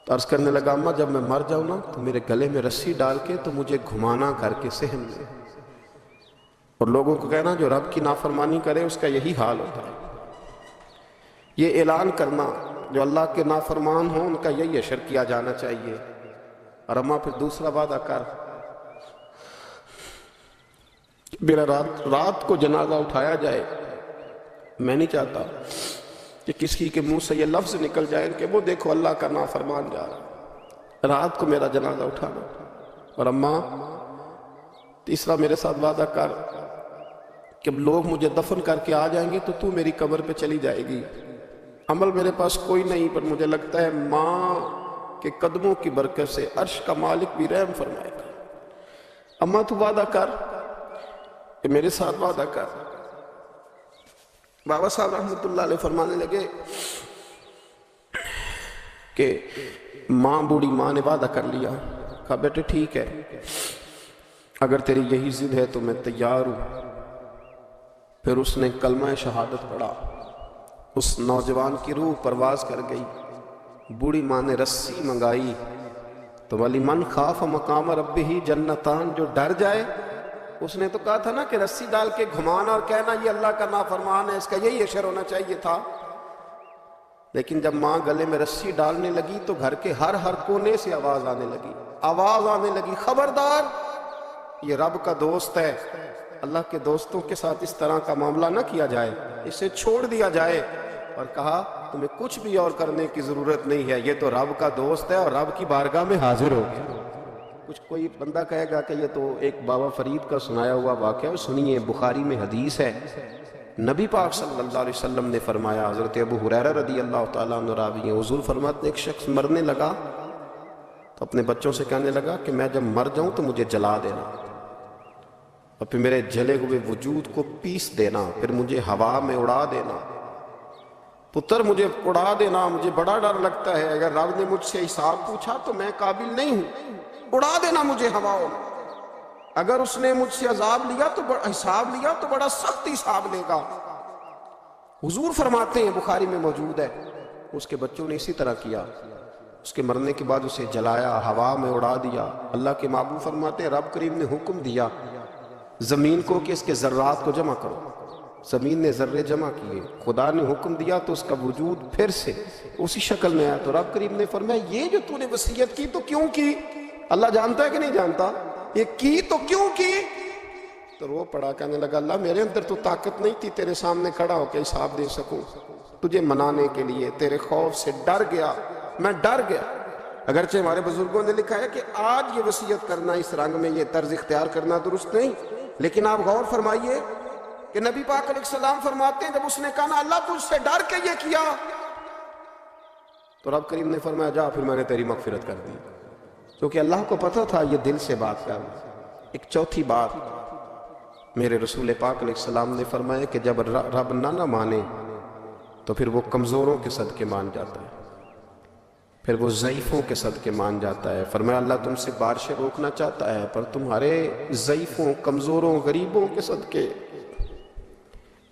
Speaker 1: تو عرض کرنے لگا اماں جب میں مر جاؤں نا تو میرے گلے میں رسی ڈال کے تو مجھے گھمانا کر کے صحن میں، اور لوگوں کو کہنا جو رب کی نافرمانی کرے اس کا یہی حال ہوتا ہے، یہ اعلان کرنا جو اللہ کے نافرمان ہوں ان کا یہی اشر کیا جانا چاہیے۔ اور اماں پھر دوسرا وعدہ کر، میرا رات کو جنازہ اٹھایا جائے، میں نہیں چاہتا کہ کسی کے منہ سے یہ لفظ نکل جائے کہ وہ دیکھو اللہ کا نافرمان جا رہا، رات کو میرا جنازہ اٹھانا۔ اور اماں تیسرا میرے ساتھ وعدہ کر کہ لوگ مجھے دفن کر کے آ جائیں گے تو تو میری قبر پہ چلی جائے گی، عمل میرے پاس کوئی نہیں، پر مجھے لگتا ہے ماں کے قدموں کی برکت سے عرش کا مالک بھی رحم فرمائے گا، اماں تو وعدہ کر کہ میرے ساتھ وعدہ کر۔ بابا صاحب رحمۃ اللہ علیہ فرمانے لگے کہ ماں بوڑھی ماں نے وعدہ کر لیا، کہا بیٹے ٹھیک ہے اگر تیری یہی ضد ہے تو میں تیار ہوں۔ پھر اس نے کلمہ شہادت پڑھا، اس نوجوان کی روح پرواز کر گئی، بوڑھی ماں نے رسی منگائی تو ولی من خاف مقام ربہ جنتان، جو ڈر جائے، اس نے تو کہا تھا نا کہ رسی ڈال کے گھمانا اور کہنا یہ اللہ کا نافرمان ہے، اس کا یہی اشر ہونا چاہیے تھا، لیکن جب ماں گلے میں رسی ڈالنے لگی تو گھر کے ہر کونے سے آواز آنے لگی خبردار یہ رب کا دوست ہے، اللہ کے دوستوں کے ساتھ اس طرح کا معاملہ نہ کیا جائے، اسے چھوڑ دیا جائے۔ اور کہا تمہیں کچھ بھی اور کرنے کی ضرورت نہیں ہے، یہ تو رب کا دوست ہے اور رب کی بارگاہ میں حاضر ہو گیا۔ کچھ کوئی بندہ کہے گا کہ یہ تو ایک بابا فرید کا سنایا ہوا واقعہ، سنیے بخاری میں حدیث ہے، نبی پاک صلی اللہ علیہ وسلم نے فرمایا، حضرت ابو ہریرہ رضی اللہ تعالیٰ عنہ راوی ہیں، حضور فرماتے ہیں ایک شخص مرنے لگا تو اپنے بچوں سے کہنے لگا کہ میں جب مر جاؤں تو مجھے جلا دینا، اور پھر میرے جلے ہوئے وجود کو پیس دینا، پھر مجھے ہوا میں اڑا دینا۔ پتر مجھے اڑا دینا، مجھے بڑا ڈر لگتا ہے، اگر رب نے مجھ سے حساب پوچھا تو میں قابل نہیں ہوں، اڑا دینا مجھے ہواؤں میں، اگر اس نے مجھ سے عذاب لیا تو حساب لیا تو بڑا سخت حساب لے گا۔ حضور فرماتے ہیں بخاری میں موجود ہے، اس کے بچوں نے اسی طرح کیا، اس کے مرنے کے بعد اسے جلایا، ہوا میں اڑا دیا۔ اللہ کے محبوب فرماتے ہیں رب کریم نے حکم دیا زمین کو کہ اس کے ذرات کو جمع کرو، زمین نے ذرے جمع کیے، خدا نے حکم دیا تو اس کا وجود پھر سے اسی شکل میں آیا، تو رب کریم نے فرمایا یہ جو تو نے وصیت کی تو کیوں کی؟ اللہ جانتا ہے کہ نہیں جانتا؟ یہ کی تو کیوں کی؟ تو رو پڑا، کہنے لگا اللہ میرے اندر تو طاقت نہیں تھی تیرے سامنے کھڑا ہو کے حساب دے سکوں، تجھے منانے کے لیے تیرے خوف سے ڈر گیا، میں ڈر گیا۔ اگرچہ ہمارے بزرگوں نے لکھا ہے کہ آج یہ وصیت کرنا، اس رنگ میں یہ طرز اختیار کرنا درست نہیں، لیکن آپ غور فرمائیے کہ نبی پاک علیہ السلام فرماتے ہیں جب اس نے کہا نا اللہ تجھ سے ڈر کے یہ کیا، تو رب کریم نے فرمایا جا پھر میں نے تیری مغفرت کر دی، کیونکہ اللہ کو پتہ تھا یہ دل سے بات کر۔ ایک چوتھی بات میرے رسول پاک علیہ السلام نے فرمایا کہ جب رب نہ مانے تو پھر وہ کمزوروں کے صدقے مان جاتا ہے، پھر وہ ضعیفوں کے صدقے مان جاتا ہے۔ فرمایا اللہ تم سے بارشیں روکنا چاہتا ہے پر تمہارے ضعیفوں، کمزوروں، غریبوں کے صدقے،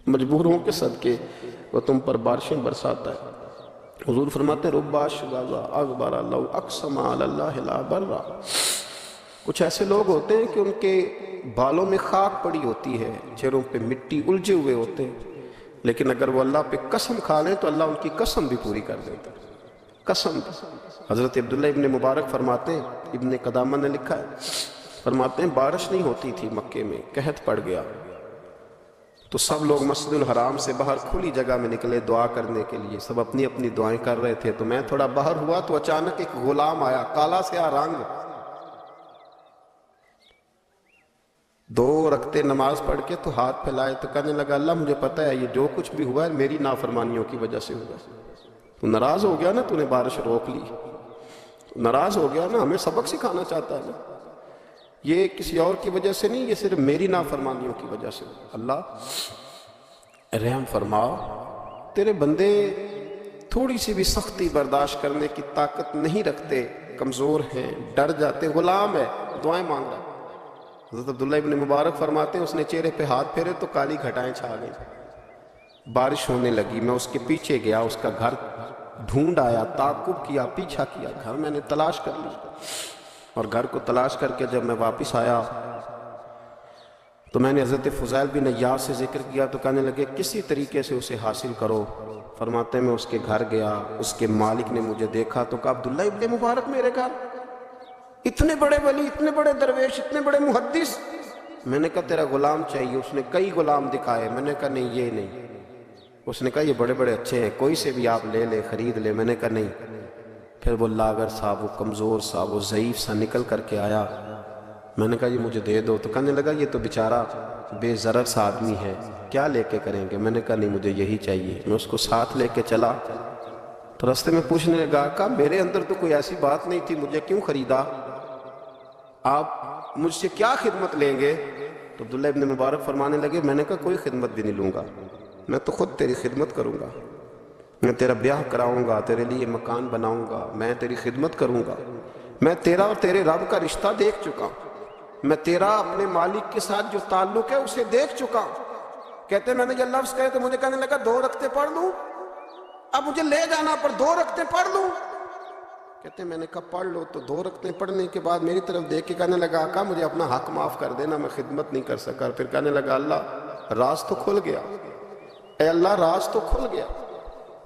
Speaker 1: مجبوروں کے صدقے وہ تم پر بارشیں برساتا ہے۔ حضور فرماتے ہیں رب اشغاظ اغبر لو اقسم علی اللہ لا برا، کچھ ایسے لوگ ہوتے ہیں کہ ان کے بالوں میں خاک پڑی ہوتی ہے، چہروں پہ مٹی الجھے ہوئے ہوتے ہیں، لیکن اگر وہ اللہ پہ قسم کھا لیں تو اللہ ان کی قسم بھی پوری کر دیتا ہے، قسم۔ حضرت عبداللہ ابن مبارک فرماتے ہیں، ابن قدامہ نے لکھا ہے، فرماتے ہیں بارش نہیں ہوتی تھی مکے میں، قحط پڑ گیا تو سب لوگ مسجد الحرام سے باہر کھلی جگہ میں نکلے دعا کرنے کے لیے، سب اپنی اپنی دعائیں کر رہے تھے، تو میں تھوڑا باہر ہوا تو اچانک ایک غلام آیا، کالا سیاہ رنگ، دو رکعتیں نماز پڑھ کے تو ہاتھ پھیلائے تو کہنے لگا اللہ مجھے پتہ ہے یہ جو کچھ بھی ہوا ہے میری نافرمانیوں کی وجہ سے ہوا، تو ناراض ہو گیا نا، تو نے بارش روک لی، ناراض ہو گیا نا، ہمیں سبق سکھانا چاہتا ہے نا، یہ کسی اور کی وجہ سے نہیں، یہ صرف میری نافرمانیوں کی وجہ سے۔ اللہ رحم فرما، تیرے بندے تھوڑی سی بھی سختی برداشت کرنے کی طاقت نہیں رکھتے، کمزور ہیں، ڈر جاتے، غلام ہے، دعائیں مانگ رہا ہے۔ حضرت عبداللہ ابن مبارک فرماتے ہیں اس نے چہرے پہ ہاتھ پھیرے تو کالی گھٹائیں چھا گئی، بارش ہونے لگی، میں اس کے پیچھے گیا، اس کا گھر ڈھونڈ آیا، تعاقب کیا، پیچھا کیا، گھر میں نے تلاش کر لی، اور گھر کو تلاش کر کے جب میں واپس آیا تو میں نے حضرت فضیل بن عیاض سے ذکر کیا تو کہنے لگے کسی طریقے سے اسے حاصل کرو۔ فرماتے ہیں میں اس کے گھر گیا، اس کے مالک نے مجھے دیکھا تو کہا عبداللہ ابن مبارک میرے گھر، اتنے بڑے ولی، اتنے بڑے درویش، اتنے بڑے محدث۔ میں نے کہا تیرا غلام چاہیے، اس نے کئی غلام دکھائے، میں نے کہا نہیں یہ نہیں، اس نے کہا یہ بڑے بڑے اچھے ہیں، کوئی سے بھی آپ لے لے، خرید لے، میں نے کہا نہیں۔ پھر وہ لاغر صاحب، وہ کمزور صاحب، وہ ضعیف سا نکل کر کے آیا، میں نے کہا یہ مجھے دے دو، تو کہنے لگا یہ تو بیچارہ بے ضرر سا آدمی ہے، کیا لے کے کریں گے؟ میں نے کہا نہیں مجھے یہی چاہیے۔ میں اس کو ساتھ لے کے چلا تو رستے میں پوچھنے لگا کہ میرے اندر تو کوئی ایسی بات نہیں تھی، مجھے کیوں خریدا؟ آپ مجھ سے کیا خدمت لیں گے؟ تو عبداللہ ابن مبارک فرمانے لگے میں نے کہا کوئی خدمت بھی نہیں لوں گا، میں تو خود تیری خدمت کروں گا، میں تیرا بیاہ کراؤں گا، تیرے لیے مکان بناؤں گا، میں تیری خدمت کروں گا، میں تیرا اور تیرے رب کا رشتہ دیکھ چکا ہوں، میں تیرا اپنے مالک کے ساتھ جو تعلق ہے اسے دیکھ چکا ہوں۔ کہتے میں نے یہ لفظ کہے تو مجھے کہنے لگا 2 رکعتیں پڑھ لوں، اب مجھے لے جانا پر 2 رکعتیں پڑھ لوں؟ کہتے میں نے کہا پڑھ لو، تو 2 رکعتیں پڑھنے کے بعد میری طرف دیکھ کے کہنے لگا آقا مجھے اپنا حق معاف کر دینا، میں خدمت نہیں کر سکا۔ پھر کہنے لگا اللہ راز تو کھل گیا، اے اللہ راز تو کھل گیا،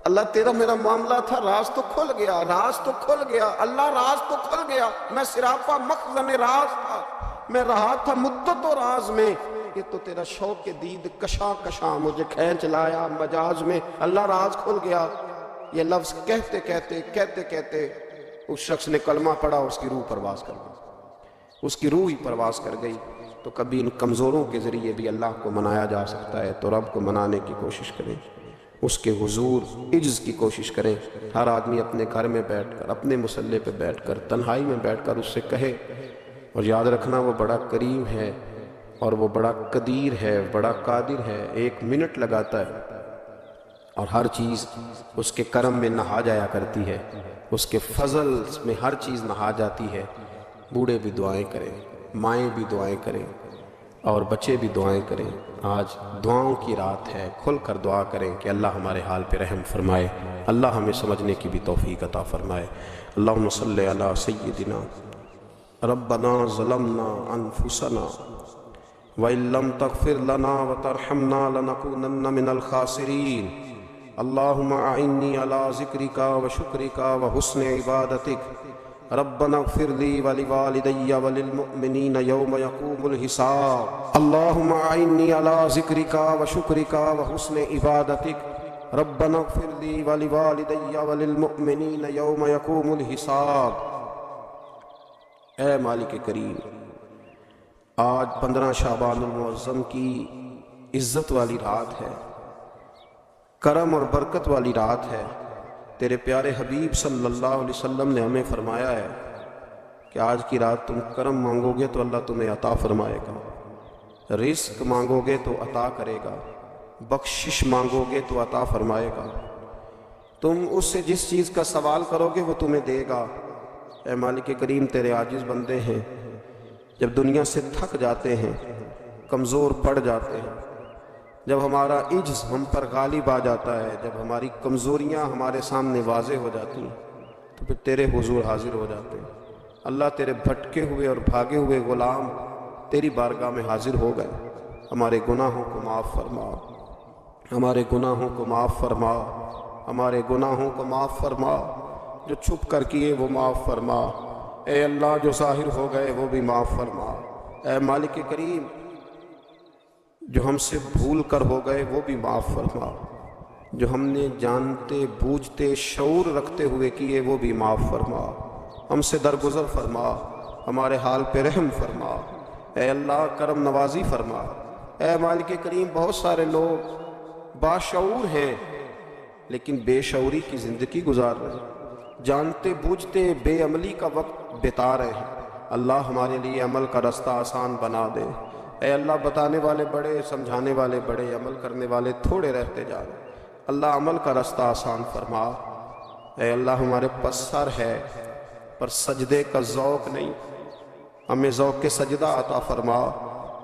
Speaker 1: اللہ تیرا میرا معاملہ تھا، راز تو کھل گیا، راز تو کھل گیا، اللہ راز تو کھل گیا، میں سراپا مخزن راز تھا، میں رہا تھا مدت و راز میں، یہ تو تیرا شوق دید کشاں کشاں مجھے کھینچ لایا مجاز میں، اللہ راز کھل گیا۔ یہ لفظ کہتے کہتے اس شخص نے کلمہ پڑھا، اس کی روح پرواز کر گئی، اس کی روح ہی پرواز کر گئی۔ تو کبھی ان کمزوروں کے ذریعے بھی اللہ کو منایا جا سکتا ہے، تو رب کو منانے کی کوشش کریں، اس کے حضور عجز کی کوشش کریں۔ ہر آدمی اپنے گھر میں بیٹھ کر، اپنے مصلے پہ بیٹھ کر، تنہائی میں بیٹھ کر اس سے کہے، اور یاد رکھنا وہ بڑا کریم ہے اور وہ بڑا قدیر ہے، بڑا قادر ہے، 1 منٹ لگاتا ہے اور ہر چیز اس کے کرم میں نہا جایا کرتی ہے، اس کے فضل میں ہر چیز نہا جاتی ہے۔ بوڑھے بھی دعائیں کریں، مائیں بھی دعائیں کریں، اور بچے بھی دعائیں کریں۔ آج دعاؤں کی رات ہے، کھل کر دعا کریں کہ اللہ ہمارے حال پہ رحم فرمائے، اللہ ہمیں سمجھنے کی بھی توفیق عطا فرمائے۔ اللہم صلی علی سیدنا ربنا ظلمنا انفسنا وَإِن لَّمْ تَغْفِرْ لَنَا وَتَرْحَمْنَا لَنَكُونَنَّ مِنَ الْخَاسِرِينَ اللهم أعني على ذكرك وشكرك وحسن عبادتك ربنا اغفر لي ولوالدي وللمؤمنين يوم يقوم الحساب اللهم أعني على ذكرك وشكرك وحسن عبادتك ربنا اغفر لي ولوالدي وللمؤمنين يوم يقوم الحساب۔ اے مالک کریم، آج 15 شعبان المعظم کی عزت والی رات ہے، کرم اور برکت والی رات ہے۔ تیرے پیارے حبیب صلی اللہ علیہ وسلم نے ہمیں فرمایا ہے کہ آج کی رات تم کرم مانگو گے تو اللہ تمہیں عطا فرمائے گا، رزق مانگو گے تو عطا کرے گا، بخشش مانگو گے تو عطا فرمائے گا، تم اس سے جس چیز کا سوال کرو گے وہ تمہیں دے گا۔ اے مالک کریم، تیرے عاجز بندے ہیں، جب دنیا سے تھک جاتے ہیں، کمزور پڑ جاتے ہیں، جب ہمارا عجز ہم پر غالب آ جاتا ہے، جب ہماری کمزوریاں ہمارے سامنے واضح ہو جاتی ہیں، تو پھر تیرے حضور حاضر ہو جاتے ہیں۔ اللہ تیرے بھٹکے ہوئے اور بھاگے ہوئے غلام تیری بارگاہ میں حاضر ہو گئے۔ ہمارے گناہوں کو معاف فرما، ہمارے گناہوں کو معاف فرما، ہمارے گناہوں کو معاف فرما، جو چھپ کر کیے وہ معاف فرما، اے اللہ جو ظاہر ہو گئے وہ بھی معاف فرما۔ اے مالک کریم، جو ہم سے بھول کر ہو گئے وہ بھی معاف فرما، جو ہم نے جانتے بوجھتے شعور رکھتے ہوئے کیے وہ بھی معاف فرما، ہم سے درگزر فرما، ہمارے حال پہ رحم فرما۔ اے اللہ کرم نوازی فرما۔ اے مالک کریم بہت سارے لوگ باشعور ہیں لیکن بے شعوری کی زندگی گزار رہے ہیں، جانتے بوجھتے بے عملی کا وقت بتا رہے ہیں۔ اللہ ہمارے لیے عمل کا رستہ آسان بنا دے۔ اے اللہ بتانے والے بڑے، سمجھانے والے بڑے، عمل کرنے والے تھوڑے رہتے جا رہے ہیں۔ اللہ عمل کا رستہ آسان فرما۔ اے اللہ ہمارے پاس سر ہے پر سجدے کا ذوق نہیں، ہمیں ذوق سجدہ عطا فرما۔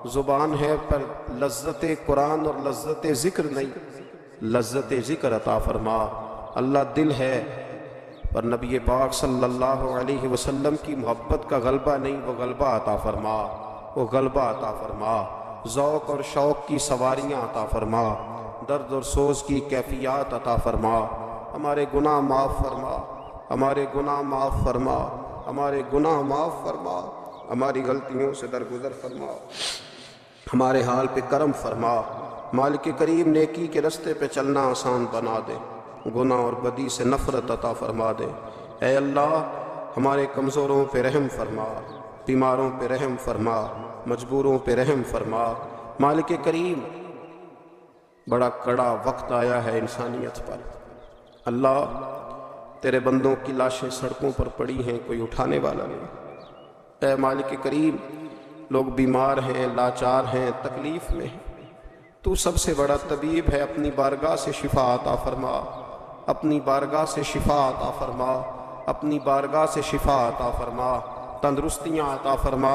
Speaker 1: زبان ہے پر لذت قرآن اور لذت ذکر نہیں، لذت ذکر عطا فرما۔ اللہ دل ہے پر نبی پاک صلی اللہ علیہ وسلم کی محبت کا غلبہ نہیں، وہ غلبہ عطا فرما، وہ غلبہ عطا فرما۔ ذوق اور شوق کی سواریاں عطا فرما، درد اور سوز کی کیفیات عطا فرما۔ ہمارے گناہ معاف فرما، ہمارے گناہ معاف فرما، ہمارے گناہ معاف فرما، ہماری غلطیوں سے درگزر فرما، ہمارے حال پہ کرم فرما۔ مالک کریم نیکی کے رستے پہ چلنا آسان بنا دے، گناہ اور بدی سے نفرت عطا فرما دے۔ اے اللہ ہمارے کمزوروں پہ رحم فرما، بیماروں پہ رحم فرما، مجبوروں پہ رحم فرما۔ مالک کریم بڑا کڑا وقت آیا ہے انسانیت پر۔ اللہ تیرے بندوں کی لاشیں سڑکوں پر پڑی ہیں، کوئی اٹھانے والا نہیں۔ اے مالک کریم لوگ بیمار ہیں، لاچار ہیں، تکلیف میں ہیں، تو سب سے بڑا طبیب ہے، اپنی بارگاہ سے شفا عطا فرما، اپنی بارگاہ سے شفا عطا فرما، اپنی بارگاہ سے شفا عطا فرما، تندرستیاں عطا فرما۔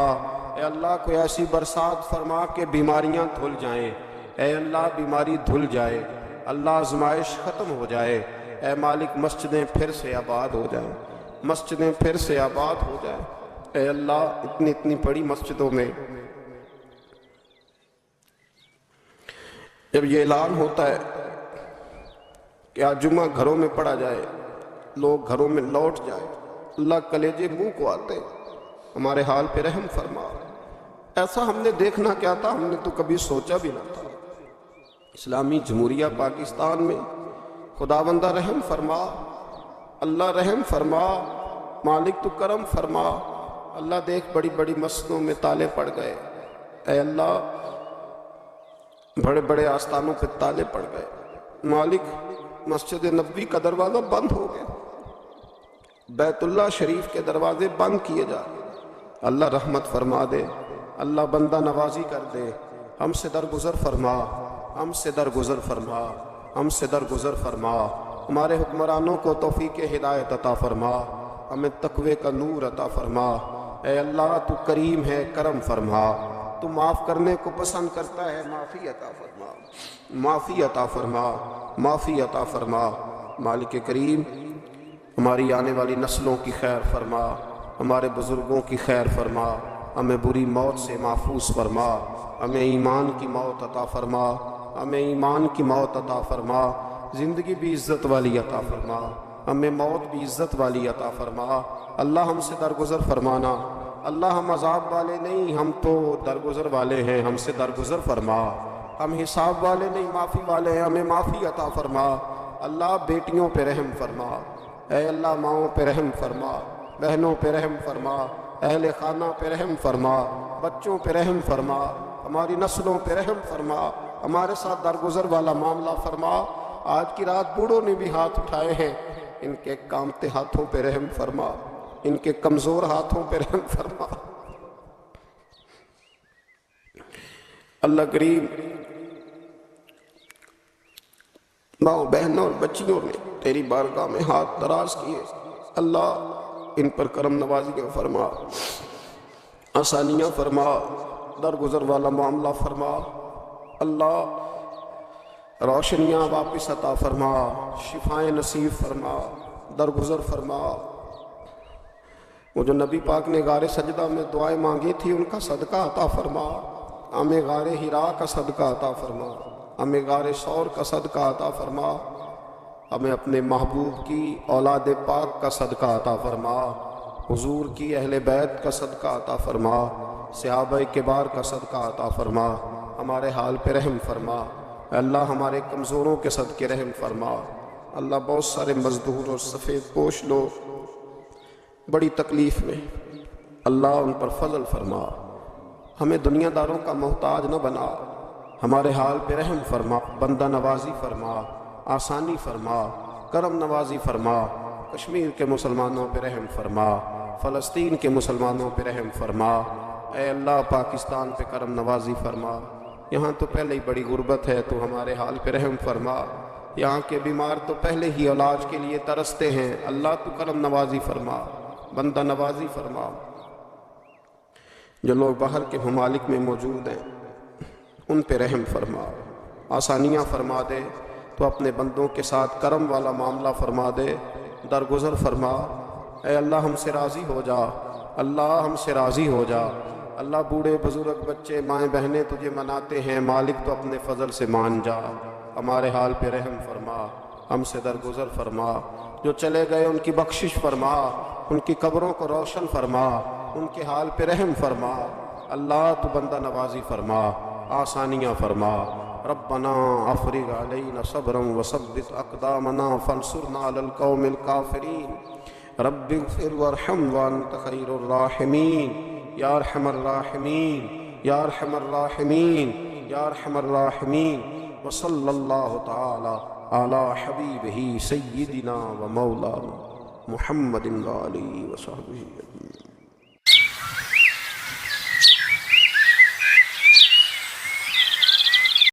Speaker 1: اے اللہ کوئی ایسی برسات فرما کہ بیماریاں دھل جائیں، اے اللہ بیماری دھل جائے، اللہ آزمائش ختم ہو جائے۔ اے مالک مسجدیں پھر سے آباد ہو جائیں، مسجدیں پھر سے آباد ہو جائیں۔ اے اللہ اتنی بڑی مسجدوں میں جب یہ اعلان ہوتا ہے کہ آج جمعہ گھروں میں پڑھا جائے، لوگ گھروں میں لوٹ جائے، اللہ کلیجے منہ کو آتے، ہمارے حال پہ رحم فرما۔ ایسا ہم نے دیکھنا کیا تھا، ہم نے تو کبھی سوچا بھی نہ تھا۔ اسلامی جمہوریہ پاکستان میں خداوندہ رحم فرما، اللہ رحم فرما، مالک تو کرم فرما۔ اللہ دیکھ بڑی بڑی مسجدوں میں تالے پڑ گئے، اے اللہ بڑے بڑے آستانوں پہ تالے پڑ گئے، مالک مسجد نبوی کا دروازہ بند ہو گیا، بیت اللہ شریف کے دروازے بند کیے جا رہے۔ اللہ رحمت فرما دے، اللہ بندہ نوازی کر دے، ہم سے درگزر فرما، ہم سے درگزر فرما، ہم سے درگزر فرما۔ ہمارے حکمرانوں کو توفیق ہدایت عطا فرما، ہمیں تقوی کا نور عطا فرما۔ اے اللہ تو کریم ہے، کرم فرما، تو معاف کرنے کو پسند کرتا ہے، معافی عطا فرما، معافی عطا فرما، معافی عطا فرما۔ مالک کریم ہماری آنے والی نسلوں کی خیر فرما، ہمارے بزرگوں کی خیر فرما، ہمیں بری موت سے محفوظ فرما، ہمیں ایمان کی موت عطا فرما، ہمیں ایمان کی موت عطا فرما، زندگی بھی عزت والی عطا فرما، ہمیں موت بھی عزت والی عطا فرما۔ اللہ ہم سے درگزر فرمانا، اللہ ہم عذاب والے نہیں، ہم تو درگزر والے ہیں، ہم سے درگزر فرما۔ ہم حساب والے نہیں، معافی والے ہیں، ہمیں معافی عطا فرما۔ اللہ بیٹیوں پہ رحم فرما، اے اللہ ماؤں پہ رحم فرما، بہنوں پہ رحم فرما، اہل خانہ پہ رحم فرما، بچوں پہ رحم فرما، ہماری نسلوں پہ رحم فرما، ہمارے ساتھ درگزر والا معاملہ فرما۔ آج کی رات بوڑھوں نے بھی ہاتھ اٹھائے ہیں، ان کے کامتے ہاتھوں پہ رحم فرما، ان کے کمزور ہاتھوں پہ رحم فرما۔ اللہ کریم ماؤں بہنوں اور بچیوں نے تیری بارگاہ میں ہاتھ دراز کیے، اللہ ان پر کرم نوازیاں فرما، آسانیاں فرما، درگزر والا معاملہ فرما۔ اللہ روشنیاں واپس عطا فرما، شفائیں نصیب فرما، درگزر فرما۔ وہ جو نبی پاک نے غار سجدہ میں دعائیں مانگی تھی ان کا صدقہ عطا فرما، ہمیں غار حرا کا صدقہ عطا فرما، ہمیں غار ثور کا صدقہ عطا فرما، ہمیں اپنے محبوب کی اولاد پاک کا صدقہ عطا فرما، حضور کی اہل بیت کا صدقہ عطا فرما، صحابہ کبار کا صدقہ عطا فرما، ہمارے حال پہ رحم فرما۔ اللہ ہمارے کمزوروں کے صدقے رحم فرما۔ اللہ بہت سارے مزدور اور سفید پوش لوگ بڑی تکلیف میں، اللہ ان پر فضل فرما، ہمیں دنیا داروں کا محتاج نہ بنا، ہمارے حال پہ رحم فرما، بندہ نوازی فرما، آسانی فرما، کرم نوازی فرما، کشمیر کے مسلمانوں پہ رحم فرما، فلسطین کے مسلمانوں پہ رحم فرما، اے اللہ پاکستان پہ کرم نوازی فرما، یہاں تو پہلے ہی بڑی غربت ہے، تو ہمارے حال پہ رحم فرما، یہاں کے بیمار تو پہلے ہی علاج کے لیے ترستے ہیں، اللہ تو کرم نوازی فرما، بندہ نوازی فرما۔ جو لوگ باہر کے ممالک میں موجود ہیں ان پہ رحم فرما، آسانیاں فرما دے، تو اپنے بندوں کے ساتھ کرم والا معاملہ فرما دے، درگزر فرما۔ اے اللہ ہم سے راضی ہو جا، اللہ ہم سے راضی ہو جا، اللہ بوڑھے بزرگ بچے مائیں بہنیں تجھے مناتے ہیں، مالک تو اپنے فضل سے مان جا، ہمارے حال پہ رحم فرما، ہم سے درگزر فرما، جو چلے گئے ان کی بخشش فرما، ان کی قبروں کو روشن فرما، ان کے حال پہ رحم فرما، اللہ تو بندہ نوازی فرما، آسانیاں فرما۔ ربنا افرغ علینا صبرا وثبت اقدامنا فانصرنا علی القوم الکافرین رب اغفر وارحم وانت خیر الراحمین یا ارحم الراحمین یا ارحم الراحمین یا ارحم الراحمین وصلی اللہ تعالی علی حبیبہ سیدنا و مولانا محمد وآلہ وصحبہ اجمعین۔